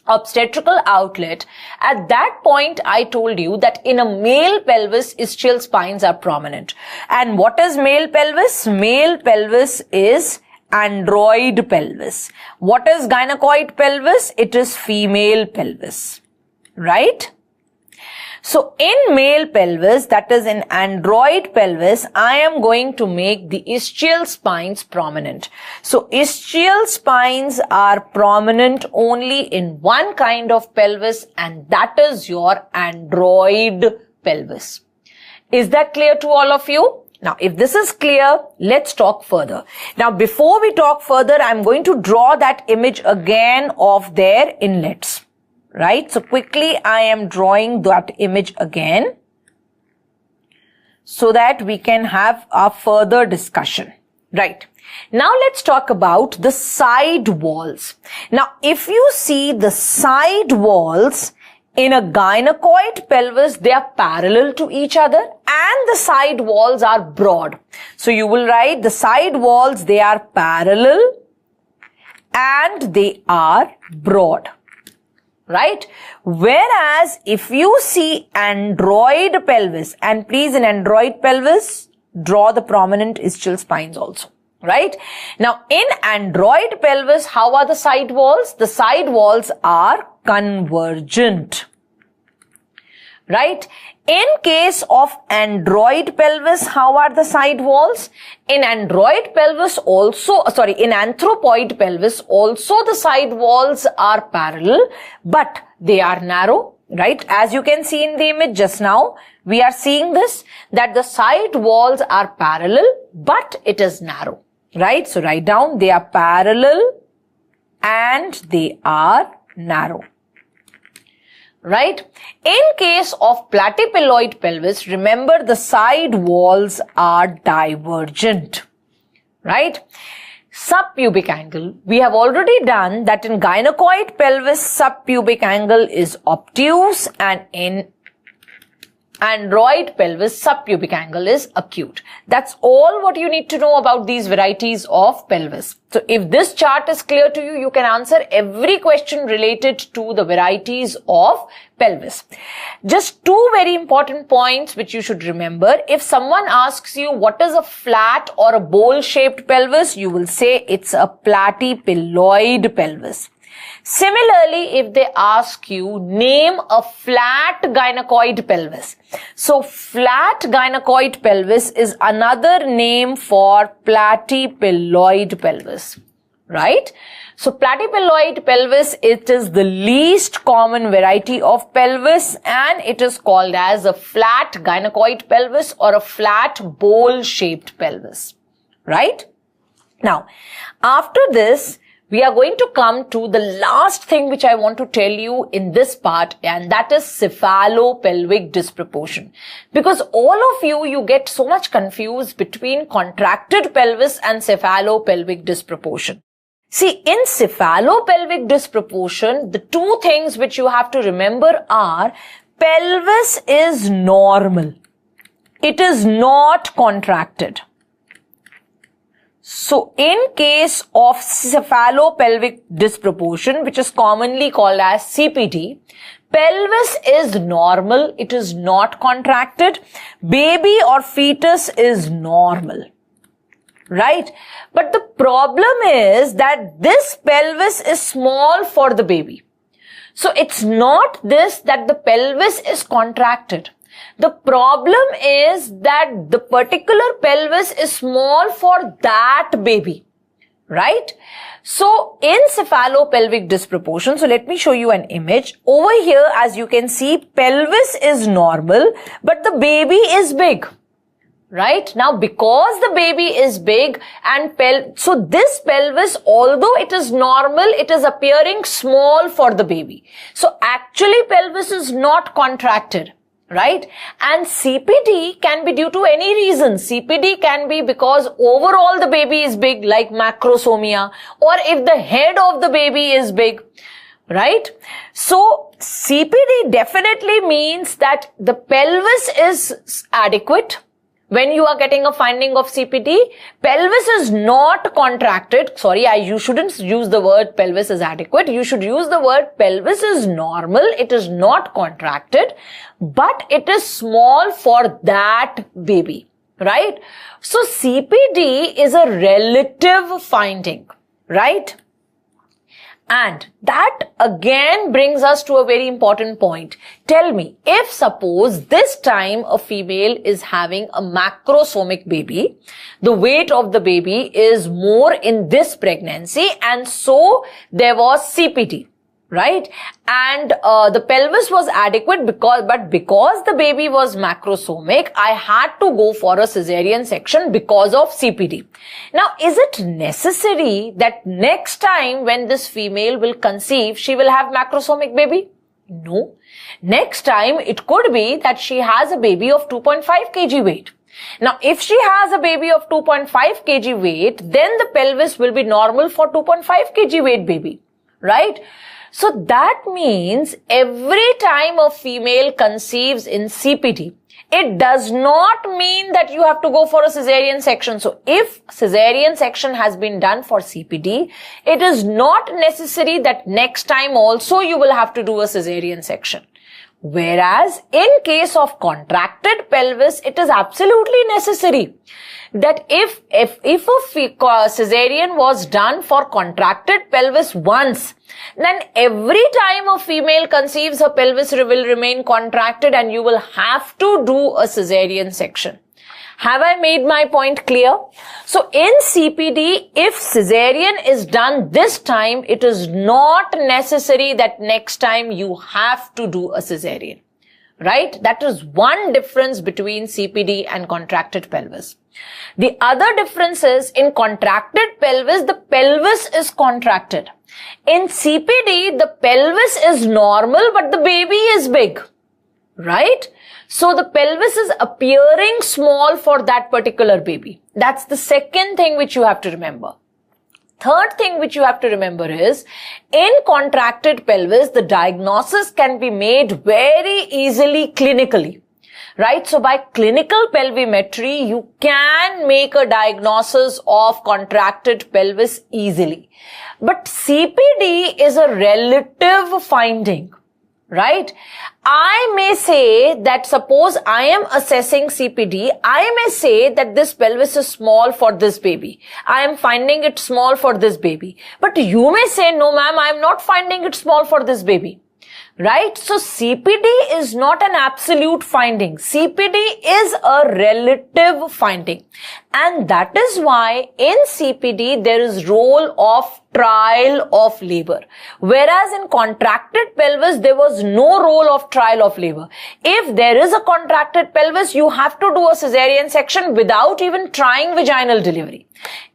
obstetrical outlet, at that point I told you that in a male pelvis, ischial spines are prominent. And what is male pelvis? Male pelvis is android pelvis. What is gynecoid pelvis? It is female pelvis. Right? So in male pelvis, that is in android pelvis, I am going to make the ischial spines prominent. So ischial spines are prominent only in one kind of pelvis, and that is your android pelvis. Is that clear to all of you? Now, if this is clear, let's talk further. Now, before we talk further, I'm going to draw that image again of their inlets. Right? So quickly I am drawing that image again so that we can have a further discussion. Right. Now let's talk about the side walls. Now if you see the side walls in a gynecoid pelvis, they are parallel to each other and the side walls are broad. So you will write the side walls, they are parallel and they are broad. Right? Whereas if you see android pelvis, and please in android pelvis, draw the prominent ischial spines also. Right? Now in android pelvis, how are the side walls? The side walls are convergent. Right? In case of android pelvis, how are the side walls? In android pelvis also, in anthropoid pelvis also the side walls are parallel, but they are narrow, right? As you can see in the image just now, we are seeing this, that the side walls are parallel, but it is narrow, right? So write down, they are parallel and they are narrow. right? In case of platypilloid pelvis, remember the side walls are divergent, right? Subpubic angle, we have already done that in gynecoid pelvis, subpubic angle is obtuse, and in android pelvis, subpubic angle is acute. That's all what you need to know about these varieties of pelvis. So if this chart is clear to you, you can answer every question related to the varieties of pelvis. Just two very important points which you should remember. If someone asks you what is a flat or a bowl-shaped pelvis, you will say it's a platypilloid pelvis. Similarly, if they ask you, name a flat gynecoid pelvis. So, flat gynecoid pelvis is another name for platypilloid pelvis, right? So, platypilloid pelvis, it is the least common variety of pelvis and it is called as a flat gynecoid pelvis or a flat bowl-shaped pelvis, right? Now, after this, we are going to come to the last thing which I want to tell you in this part, and that is cephalopelvic disproportion. Because all of you get so much confused between contracted pelvis and cephalopelvic disproportion. See, in cephalopelvic disproportion, the two things which you have to remember are pelvis is normal. It is not contracted. So, in case of cephalopelvic disproportion, which is commonly called as CPD, pelvis is normal, it is not contracted, baby or fetus is normal, right? But the problem is that this pelvis is small for the baby. So, it's not this that the pelvis is contracted. The problem is that the particular pelvis is small for that baby, right? So, in cephalopelvic disproportion, so let me show you an image. Over here, as you can see, pelvis is normal, but the baby is big, right? Now, because the baby is big and so this pelvis, although it is normal, it is appearing small for the baby. So, actually pelvis is not contracted. Right? And CPD can be due to any reason. CPD can be because overall the baby is big, like macrosomia, or if the head of the baby is big, right? So, CPD definitely means that the pelvis is adequate. When you are getting a finding of CPD, pelvis is not contracted. Sorry, you shouldn't use the word pelvis is adequate. You should use the word pelvis is normal. It is not contracted, but it is small for that baby, right? So, CPD is a relative finding, right? And that again brings us to a very important point. Tell me, if suppose this time a female is having a macrosomic baby, the weight of the baby is more in this pregnancy and so there was CPD, right? And the pelvis was adequate because the baby was macrosomic, I had to go for a cesarean section because of CPD. Now, is it necessary that next time when this female will conceive, she will have macrosomic baby? No. Next time, it could be that she has a baby of 2.5 kg weight. Now, if she has a baby of 2.5 kg weight, then the pelvis will be normal for 2.5 kg weight baby, right? So that means every time a female conceives in CPD, it does not mean that you have to go for a cesarean section. So if cesarean section has been done for CPD, it is not necessary that next time also you will have to do a cesarean section. Whereas in case of contracted pelvis, it is absolutely necessary that if a cesarean was done for contracted pelvis once, then every time a female conceives, her pelvis will remain contracted and you will have to do a cesarean section. Have I made my point clear? So in CPD, if cesarean is done this time, it is not necessary that next time you have to do a cesarean. Right? That is one difference between CPD and contracted pelvis. The other difference is in contracted pelvis, the pelvis is contracted. In CPD, the pelvis is normal, but the baby is big, right? So the pelvis is appearing small for that particular baby. That's the second thing which you have to remember. Third thing which you have to remember is, in contracted pelvis, the diagnosis can be made very easily clinically. Right? So by clinical pelvimetry, you can make a diagnosis of contracted pelvis easily. But CPD is a relative finding, right? I may say that, suppose I am assessing CPD, I may say that this pelvis is small for this baby. I am finding it small for this baby. But you may say, no ma'am, I am not finding it small for this baby. Right? So CPD is not an absolute finding. CPD is a relative finding. And that is why in CPD there is role of trial of labor. Whereas in contracted pelvis there was no role of trial of labor. If there is a contracted pelvis, you have to do a cesarean section without even trying vaginal delivery.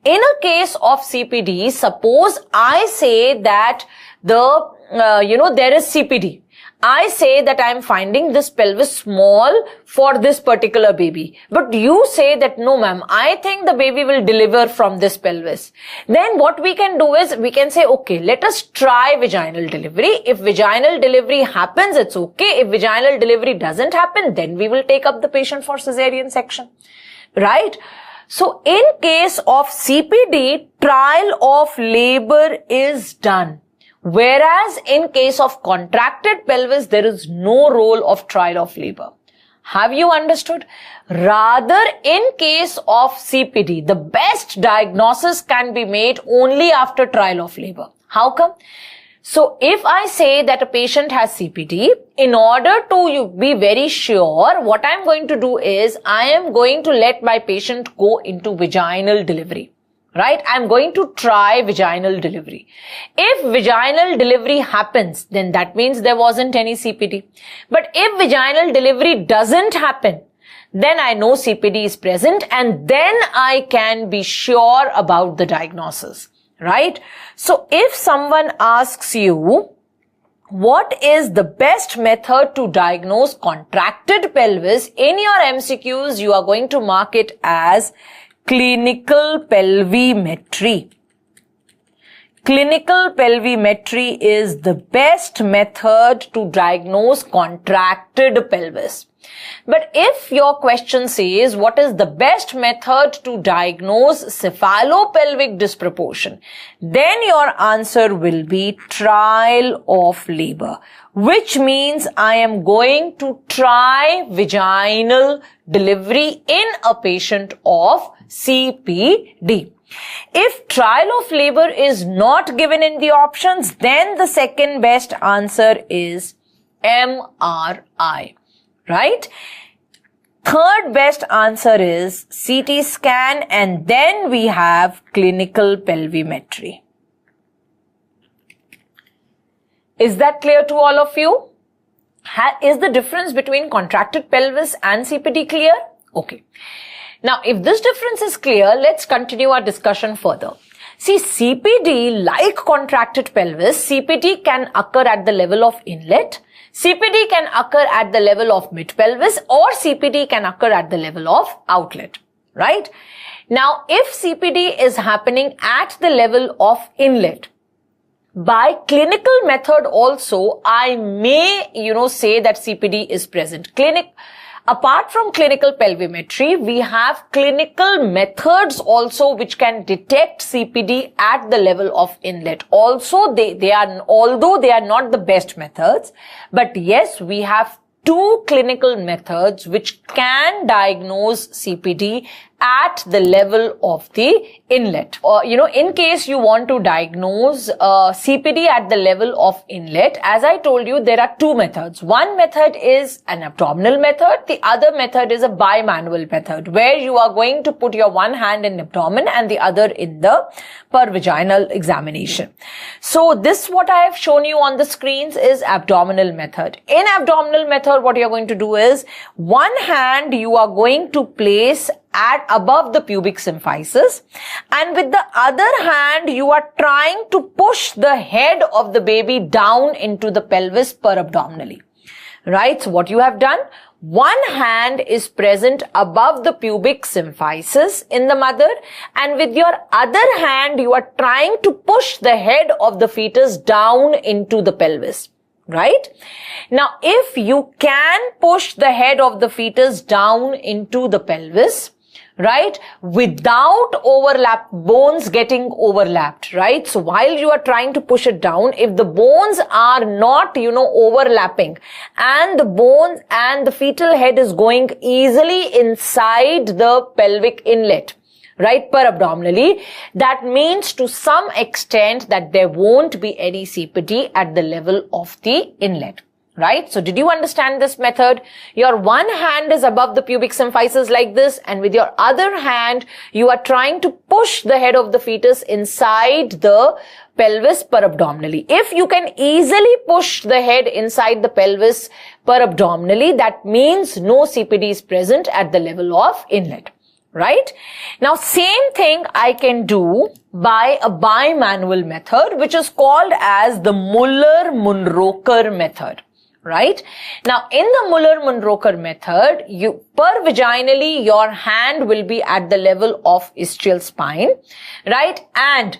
In a case of CPD, suppose I say that there is CPD. I say that I am finding this pelvis small for this particular baby. But you say that, no ma'am, I think the baby will deliver from this pelvis. Then what we can do is, we can say, okay, let us try vaginal delivery. If vaginal delivery happens, it's okay. If vaginal delivery doesn't happen, then we will take up the patient for cesarean section. Right? So in case of CPD, trial of labor is done. Whereas in case of contracted pelvis, there is no role of trial of labor. Have you understood? Rather, in case of CPD, the best diagnosis can be made only after trial of labor. How come? So if I say that a patient has CPD, in order to be very sure, what I'm going to do is, I am going to let my patient go into vaginal delivery. Right? I'm going to try vaginal delivery. If vaginal delivery happens, then that means there wasn't any CPD. But if vaginal delivery doesn't happen, then I know CPD is present, and then I can be sure about the diagnosis. Right? So if someone asks you, what is the best method to diagnose contracted pelvis, in your MCQs, you are going to mark it as clinical pelvimetry. Clinical pelvimetry is the best method to diagnose contracted pelvis. But if your question says, what is the best method to diagnose cephalopelvic disproportion, then your answer will be trial of labor, which means I am going to try vaginal delivery in a patient of CPD. If trial of labor is not given in the options, then the second best answer is MRI, right? Third best answer is CT scan, and then we have clinical pelvimetry. Is that clear to all of you? Is the difference between contracted pelvis and CPD clear? Okay. Now, if this difference is clear, let's continue our discussion further. See, CPD, like contracted pelvis, CPD can occur at the level of inlet, CPD can occur at the level of mid-pelvis, or CPD can occur at the level of outlet, right? Now, if CPD is happening at the level of inlet, by clinical method also, I may, say that CPD is present. Apart from clinical pelvimetry, we have clinical methods also which can detect CPD at the level of inlet. Also, although they are not the best methods, but yes, we have two clinical methods which can diagnose CPD at the level of the inlet. In case you want to diagnose CPD at the level of inlet, as I told you, there are two methods. One method is an abdominal method. The other method is a bimanual method, where you are going to put your one hand in abdomen and the other in the pervaginal examination. So this, what I have shown you on the screens, is abdominal method. In abdominal method, what you are going to do is, one hand you are going to place above the pubic symphysis, and with the other hand you are trying to push the head of the baby down into the pelvis per-abdominally. Right? So what you have done, one hand is present above the pubic symphysis in the mother, and with your other hand you are trying to push the head of the fetus down into the pelvis. Right? Now, if you can push the head of the fetus down into the pelvis, right, without bones getting overlapped, right? So while you are trying to push it down, if the bones are not, overlapping, and the bones and the fetal head is going easily inside the pelvic inlet, right, per-abdominally, that means to some extent that there won't be any CPD at the level of the inlet. Right? So did you understand this method? Your one hand is above the pubic symphysis like this, and with your other hand, you are trying to push the head of the fetus inside the pelvis per-abdominally. If you can easily push the head inside the pelvis per-abdominally, that means no CPD is present at the level of inlet. Right? Now, same thing I can do by a bimanual method, which is called as the Muller-Munrocher method. Right? Now, in the Muller-Munrocher method, per-vaginally, your hand will be at the level of ischial spine, right? And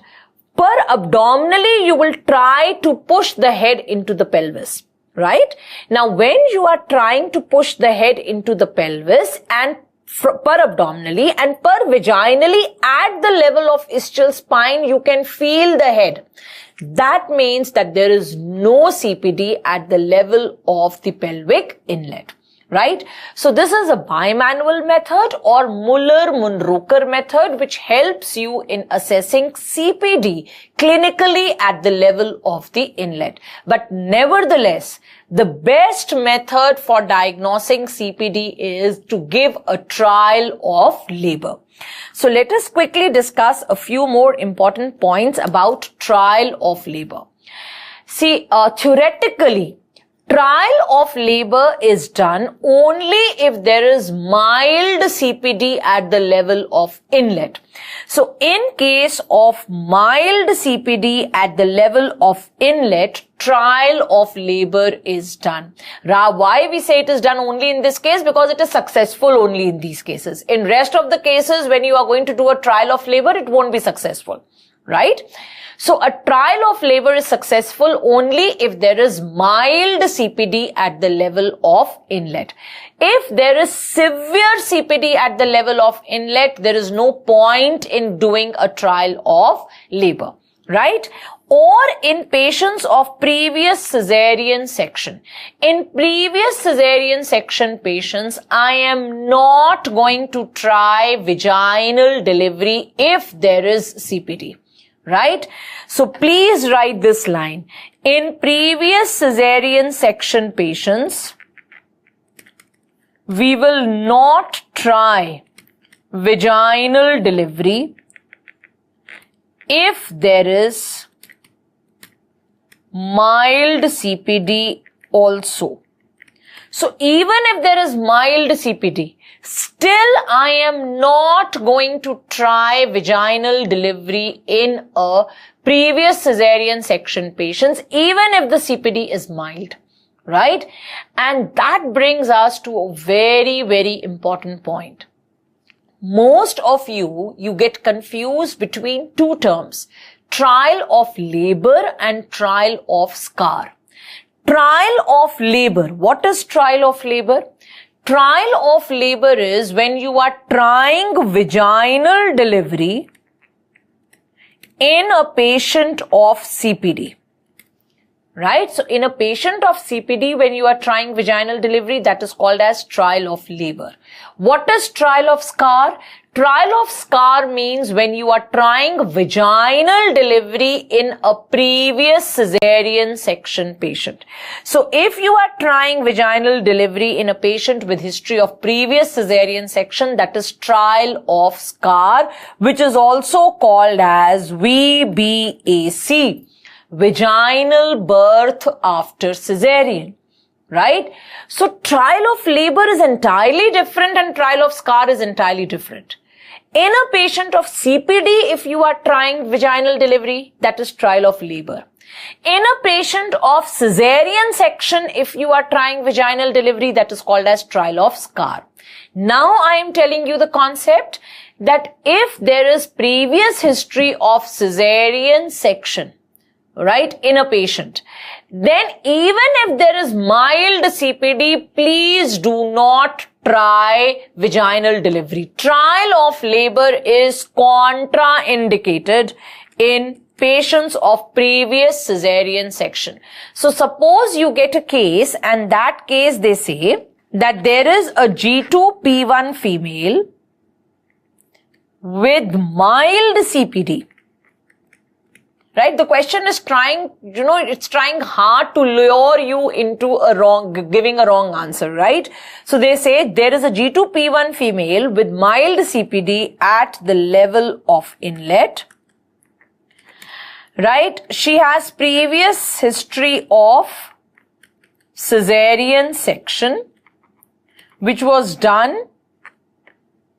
per-abdominally, you will try to push the head into the pelvis, right? Now, when you are trying to push the head into the pelvis and per-abdominally and per-vaginally at the level of ischial spine, you can feel the head. That means that there is no CPD at the level of the pelvic inlet, right? So this is a bimanual method or Muller-Munrocher method, which helps you in assessing CPD clinically at the level of the inlet. But nevertheless, the best method for diagnosing CPD is to give a trial of labor. So let us quickly discuss a few more important points about trial of labor. See, theoretically, trial of labor is done only if there is mild CPD at the level of inlet. So in case of mild CPD at the level of inlet, trial of labor is done. Why we say it is done only in this case? Because it is successful only in these cases. In rest of the cases, when you are going to do a trial of labor, it won't be successful, right? So a trial of labor is successful only if there is mild CPD at the level of inlet. If there is severe CPD at the level of inlet, there is no point in doing a trial of labor, right? Or in patients of previous cesarean section. In previous cesarean section patients, I am not going to try vaginal delivery if there is CPD. Right? So please write this line. In previous cesarean section patients, we will not try vaginal delivery if there is mild CPD also. So even if there is mild CPD, still I am not going to try vaginal delivery in a previous cesarean section patients, even if the CPD is mild, right? And that brings us to a very, very important point. Most of you get confused between two terms, trial of labor and trial of scar. Trial of labor. What is trial of labor? Trial of labor is when you are trying vaginal delivery in a patient of CPD. Right? So in a patient of CPD, when you are trying vaginal delivery, that is called as trial of labor. What is trial of scar? Trial of scar means when you are trying vaginal delivery in a previous cesarean section patient. So if you are trying vaginal delivery in a patient with history of previous cesarean section, that is trial of scar, which is also called as VBAC, vaginal birth after cesarean. right? So trial of labor is entirely different and trial of scar is entirely different. In a patient of CPD, if you are trying vaginal delivery, that is trial of labor. In a patient of cesarean section, if you are trying vaginal delivery, that is called as trial of scar. Now I am telling you the concept that if there is previous history of cesarean section, right, in a patient, then even if there is mild CPD, please do not try vaginal delivery. Trial of labor is contraindicated in patients of previous cesarean section. So suppose you get a case, and that case they say that there is a G2P1 female with mild CPD. Right? The question is trying, it's trying hard to lure you into giving a wrong answer, right? So they say there is a G2P1 female with mild CPD at the level of inlet. Right? She has previous history of cesarean section, which was done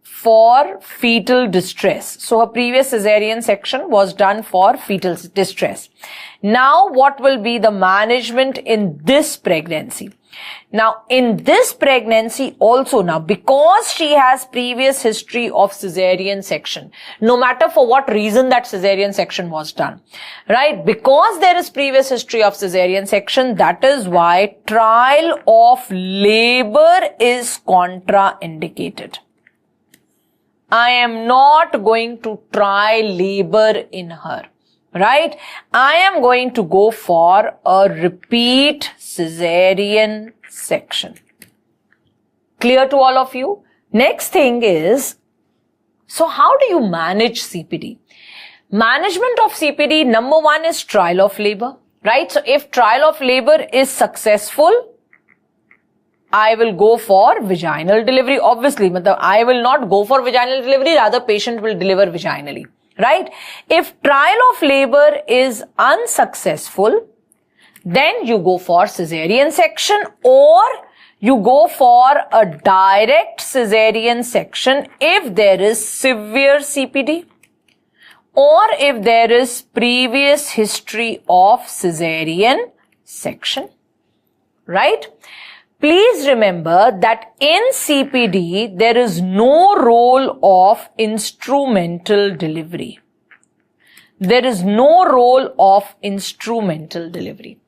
for fetal distress. So her previous cesarean section was done for fetal distress. Now what will be the management in this pregnancy? Now in this pregnancy also, now because she has previous history of cesarean section, no matter for what reason that cesarean section was done, right? Because there is previous history of cesarean section, that is why trial of labor is contraindicated. I am not going to try labor in her, right? I am going to go for a repeat cesarean section. Clear to all of you? Next thing is, so how do you manage CPD? Management of CPD, number one is trial of labor, right? So if trial of labor is successful, I will go for vaginal delivery. Obviously, I will not go for vaginal delivery, rather patient will deliver vaginally, right? If trial of labor is unsuccessful, then you go for cesarean section, or you go for a direct cesarean section if there is severe CPD, or if there is previous history of cesarean section, right? Please remember that in CPD, there is no role of instrumental delivery. There is no role of instrumental delivery.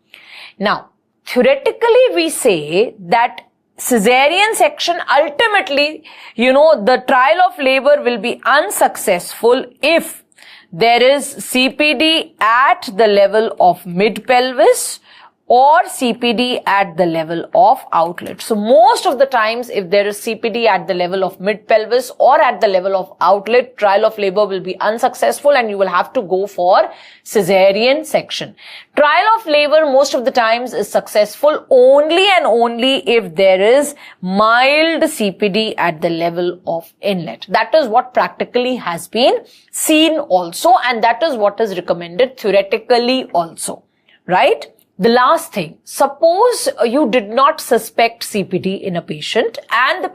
Now, theoretically, we say that cesarean section, ultimately, the trial of labor will be unsuccessful if there is CPD at the level of mid-pelvis or CPD at the level of outlet. So most of the times, if there is CPD at the level of mid-pelvis or at the level of outlet, trial of labor will be unsuccessful and you will have to go for cesarean section. Trial of labor most of the times is successful only and only if there is mild CPD at the level of inlet. That is what practically has been seen also, and that is what is recommended theoretically also, right? The last thing, suppose you did not suspect CPD in a patient and the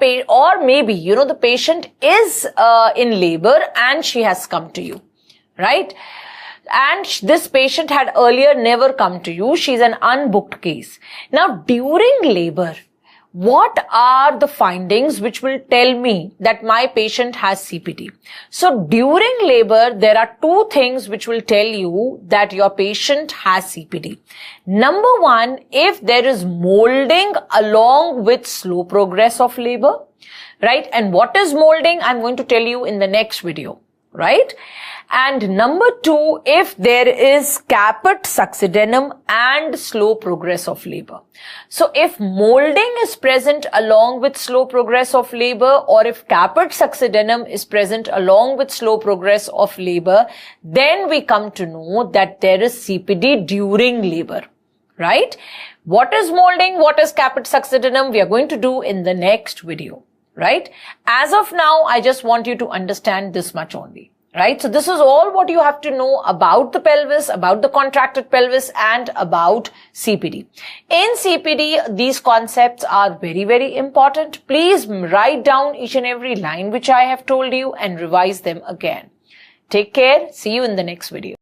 patient is in labor and she has come to you, right? And this patient had earlier never come to you. She's an unbooked case. Now, during labor, what are the findings which will tell me that my patient has CPD? So during labor, there are two things which will tell you that your patient has CPD. Number one, if there is molding along with slow progress of labor, right? And what is molding? I'm going to tell you in the next video, right? And number two, if there is caput succedaneum and slow progress of labor. So if molding is present along with slow progress of labor, or if caput succedaneum is present along with slow progress of labor, then we come to know that there is CPD during labor, right? What is molding? What is caput succedaneum? We are going to do in the next video, right? As of now, I just want you to understand this much only. right? So this is all what you have to know about the pelvis, about the contracted pelvis, and about CPD. In CPD, these concepts are very, very important. Please write down each and every line which I have told you and revise them again. Take care. See you in the next video.